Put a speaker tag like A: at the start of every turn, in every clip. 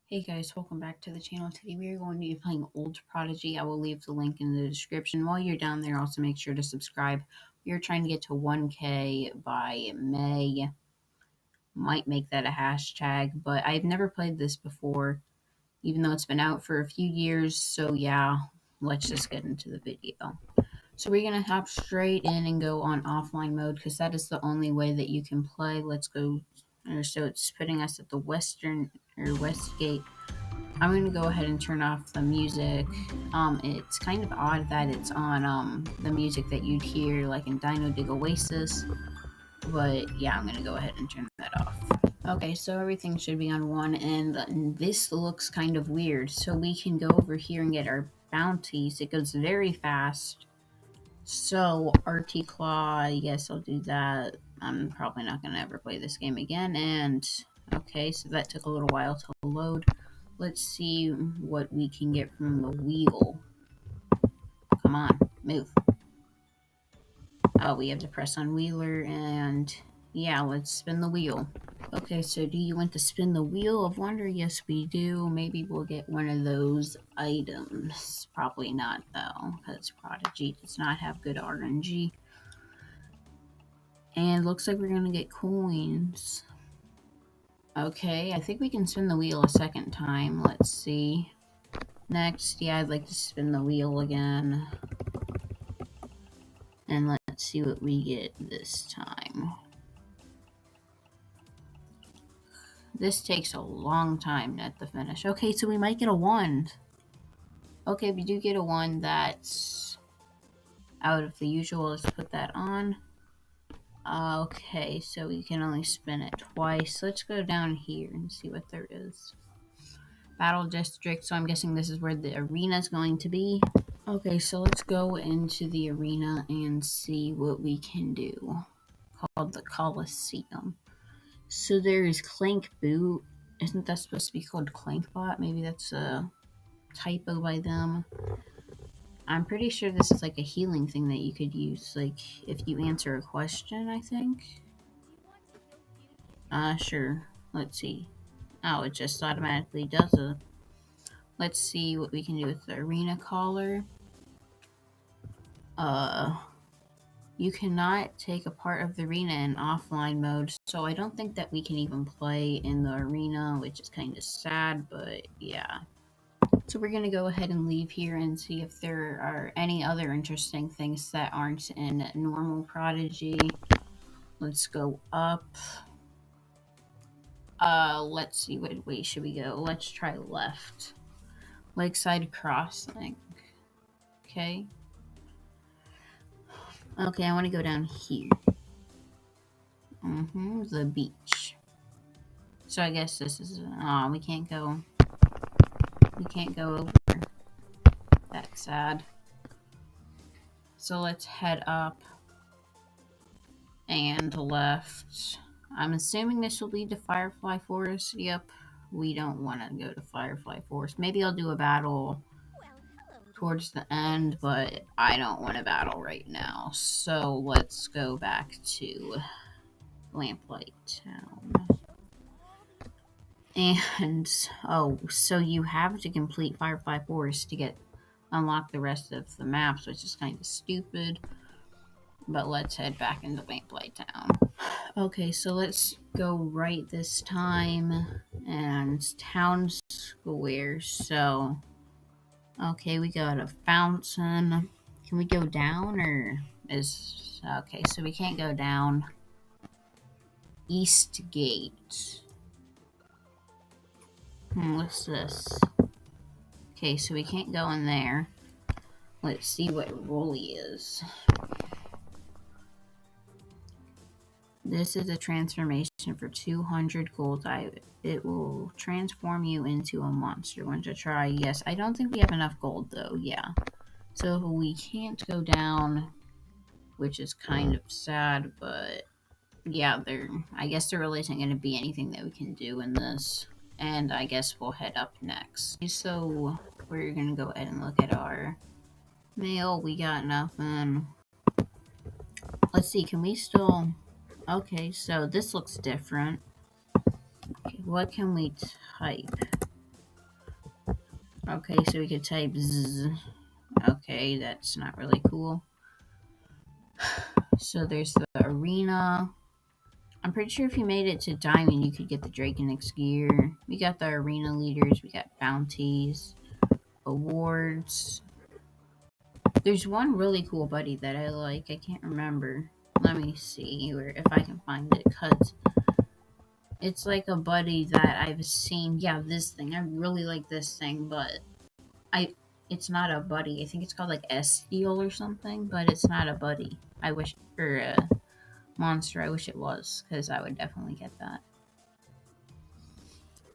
A: Hey guys, welcome back to the channel. Today we are going to be playing Old Prodigy. I will leave the link in the description. While you're down there, also make sure to subscribe. We are trying to get to 1K by May. Might make that a hashtag, but I've never played this before, even though it's been out for a few years. So yeah, let's just get into the video. So we're going to hop straight in and go on offline mode because that is the only way that you can play. Let's go. So it's putting us at the west gate. I'm going to go ahead and turn off the music. It's kind of odd that it's on the music that you'd hear like in Dino Dig Oasis, but yeah, I'm going to go ahead and turn that off. Okay, so everything should be on 1, and this looks kind of weird. So we can go over here and get our bounties. It goes very fast. So RT Claw, yes, I'll do that. I'm probably not going to ever play this game again, and okay, so that took a little while to load. Let's see what we can get from the wheel. Come on, move. Oh, we have to press on Wheeler, and yeah, let's spin the wheel. Okay, so do you want to spin the Wheel of Wonder? Yes, we do. Maybe we'll get one of those items. Probably not, though, because Prodigy does not have good RNG. And looks like we're going to get coins. Okay, I think we can spin the wheel a second time. Let's see. Next, yeah, I'd like to spin the wheel again. And let's see what we get this time. This takes a long time at the finish. Okay, so we might get a 1. Okay, we do get a 1. That's out of the usual. Let's put that on. Okay, so we can only spin it twice. Let's go down here and see what there is. Battle District, so I'm guessing this is where the arena is going to be. Okay, so let's go into the arena and see what we can do. Called the Coliseum. So there's Clank Boot. Isn't that supposed to be called Clankbot? Maybe that's a typo by them. I'm pretty sure this is like a healing thing that you could use, like if you answer a question, I think. Sure. Let's see. Oh, it just automatically does it. Let's see what we can do with the arena caller. You cannot take a part of the arena in offline mode, so I don't think that we can even play in the arena, which is kind of sad, but yeah. So we're going to go ahead and leave here and see if there are any other interesting things that aren't in normal Prodigy. Let's go up. Let's see, what way should we go? Let's try left. Lakeside Crossing. Okay. Okay, I want to go down here. The beach. So I guess this is, we can't go over. That's sad. So let's head up and left. I'm assuming this will lead to Firefly Forest. Yep, we don't want to go to Firefly Forest. Maybe I'll do a battle towards the end, but I don't want to battle right now. So let's go back to Lamplight Town. And, oh, so you have to complete Firefly Forest to unlock the rest of the maps, which is kind of stupid. But let's head back into Lamplight Town. Okay, so let's go right this time. And Town Square. So, okay, we got a fountain. Can we go down or is... Okay, so we can't go down. East Gate. What's this? Okay, so we can't go in there. Let's see what Rolly is. This is a transformation for 200 gold. It will transform you into a monster. Want to try? Yes. I don't think we have enough gold, though. Yeah. So we can't go down, which is kind of sad, but yeah, I guess there really isn't going to be anything that we can do in this. And I guess we'll head up next. So we're going to go ahead and look at our mail. We got nothing. Let's see. Can we still... Okay, so this looks different. Okay, what can we type? Okay, so we could type Z. Okay, that's not really cool. So there's the arena. I'm pretty sure if you made it to Diamond, you could get the Draconix gear. We got the arena leaders. We got bounties, awards. There's one really cool buddy that I like. I can't remember. Let me see where if I can find it, because it's like a buddy that I've seen. Yeah, this thing. I really like this thing, but it's not a buddy. I think it's called like S-Steel or something, but it's not a buddy. I wish, or a monster. I wish it was, because I would definitely get that.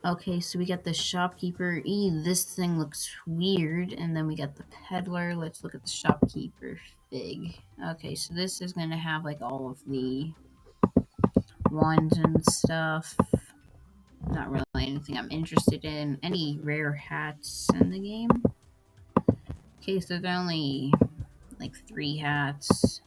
A: Okay, so we got the shopkeeper. This thing looks weird. And then we got the peddler. Let's look at the shopkeeper fig. Okay, so this is going to have like all of the wands and stuff. Not really anything I'm interested in. Any rare hats in the game? Okay, so there are only like 3 hats.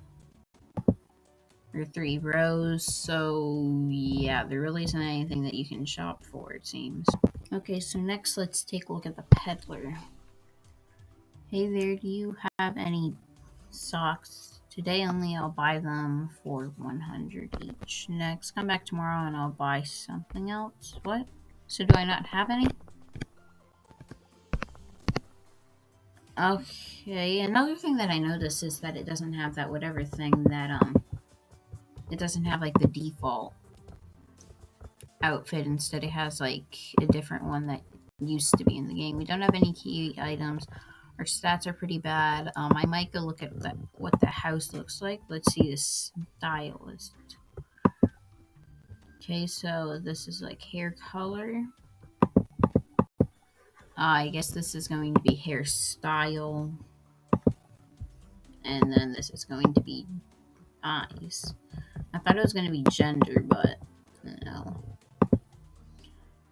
A: Or 3 rows. So yeah, there really isn't anything that you can shop for, it seems. Okay, so next let's take a look at the peddler. Hey there, do you have any socks? Today only I'll buy them for 100 each. Next, come back tomorrow and I'll buy something else. What? So do I not have any? Okay, another thing that I noticed is that it doesn't have that whatever thing that, it doesn't have like the default outfit. Instead it has like a different one that used to be in the game. We don't have any key items. Our stats are pretty bad. I might go look at what the house looks like. Let's see the stylist. Okay, so this is like hair color. I guess this is going to be hairstyle. And then this is going to be eyes. I thought it was going to be gender, but no.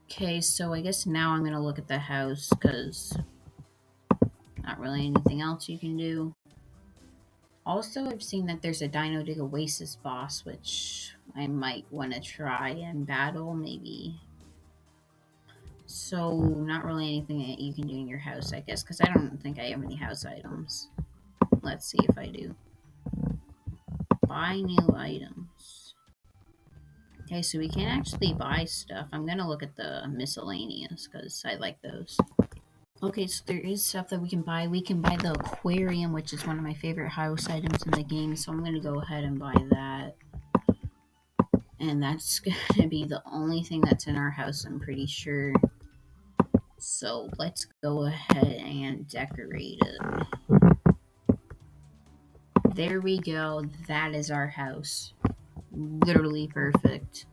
A: Okay, so I guess now I'm going to look at the house, because not really anything else you can do. Also, I've seen that there's a Dino Dig Oasis boss, which I might want to try and battle, maybe. So, not really anything that you can do in your house, I guess, because I don't think I have any house items. Let's see if I do. Buy new items. Okay, so we can actually buy stuff. I'm going to look at the miscellaneous, because I like those. Okay, so there is stuff that we can buy. We can buy the aquarium, which is one of my favorite house items in the game, so I'm going to go ahead and buy that. And that's going to be the only thing that's in our house, I'm pretty sure. So let's go ahead and decorate it. There we go. That is our house. Literally perfect.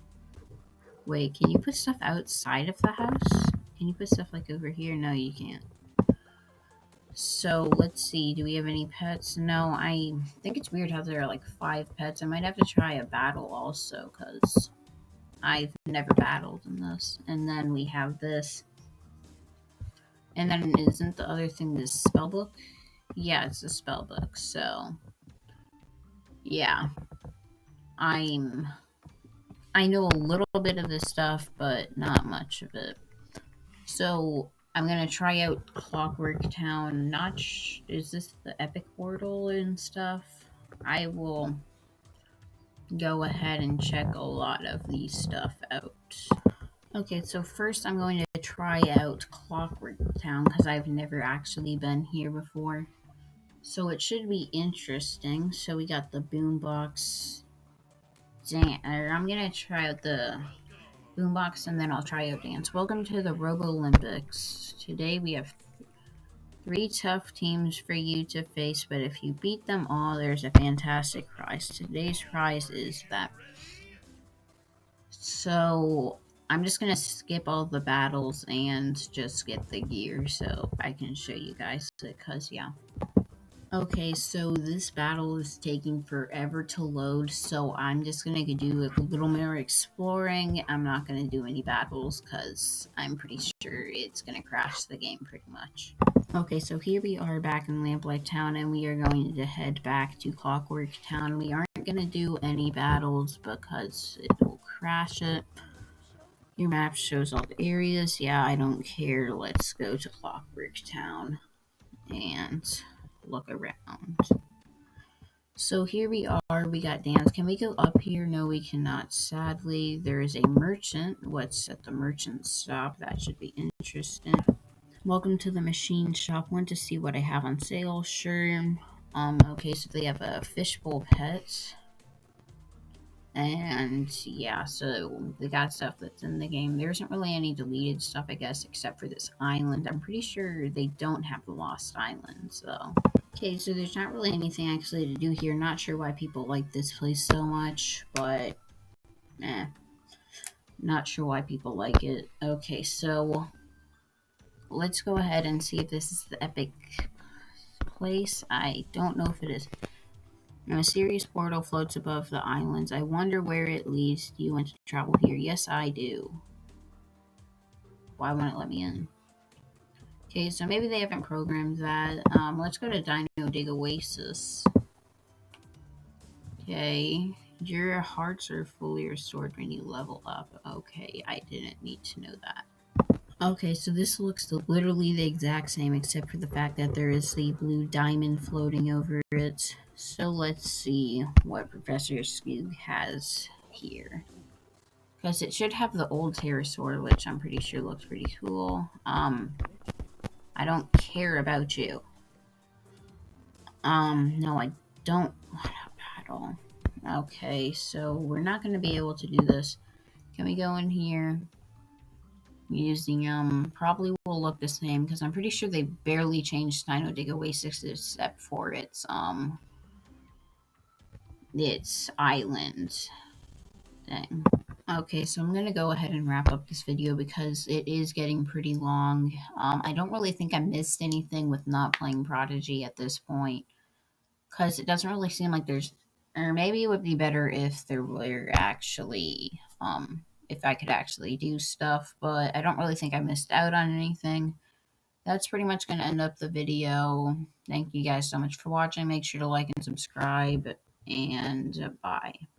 A: Wait, can you put stuff outside of the house? Can you put stuff like over here? No, you can't. So let's see. Do we have any pets? No, I think it's weird how there are like 5 pets. I might have to try a battle also, because I've never battled in this. And then we have this. And then isn't the other thing this spellbook? Yeah, it's a spellbook. So yeah, I know a little bit of this stuff, but not much of it. So I'm gonna try out Clockwork Town. Is this the epic portal and stuff? I will go ahead and check a lot of these stuff out. Okay, so first I'm going to try out Clockwork Town, because I've never actually been here before. So it should be interesting. So we got the boombox. I'm gonna try out the boombox and then I'll try out dance. Welcome to the Robo Olympics. Today we have 3 tough teams for you to face, but if you beat them all, there's a fantastic prize. Today's prize is that. So I'm just gonna skip all the battles and just get the gear so I can show you guys, because yeah. Okay, so this battle is taking forever to load, so I'm just gonna do a little more exploring. I'm not gonna do any battles, because I'm pretty sure it's gonna crash the game pretty much. Okay, so here we are back in Lamplight Town, and we are going to head back to Clockwork Town. We aren't gonna do any battles, because it will crash it. Your map shows all the areas. Yeah, I don't care. Let's go to Clockwork Town and look around. So here we are. We got dance. Can we go up here? No, we cannot. Sadly, there is a merchant. What's at the merchant shop? That should be interesting. Welcome to the machine shop. Want to see what I have on sale? Sure. Okay, so they have a fishbowl pet. And yeah, so they got stuff that's in the game. There isn't really any deleted stuff, I guess, except for this island. I'm pretty sure they don't have the Lost Island, so. Okay, so there's not really anything actually to do here. Not sure why people like this place so much, but not sure why people like it. Okay, so let's go ahead and see if this is the epic place. I don't know if it is. A mysterious portal floats above the islands. I wonder where it leads. Do you want to travel here? Yes, I do. Why won't it let me in? Okay, so maybe they haven't programmed that. Let's go to Dino Dig Oasis. Okay, your hearts are fully restored when you level up. Okay, I didn't need to know that. Okay, so this looks literally the exact same except for the fact that there is the blue diamond floating over it. So let's see what Professor Skoog has here. Because it should have the old pterosaur, which I'm pretty sure looks pretty cool. I don't care about you. No, I don't want a battle. Okay, so we're not going to be able to do this. Can we go in here? Using, probably will look the same, because I'm pretty sure they barely changed Dino Dig Oasis except for its island thing. Okay, so I'm going to go ahead and wrap up this video because it is getting pretty long. I don't really think I missed anything with not playing Prodigy at this point, because it doesn't really seem like there's, or maybe it would be better if there were actually, if I could actually do stuff, but I don't really think I missed out on anything. That's pretty much going to end up the video. Thank you guys so much for watching. Make sure to like and subscribe, and bye.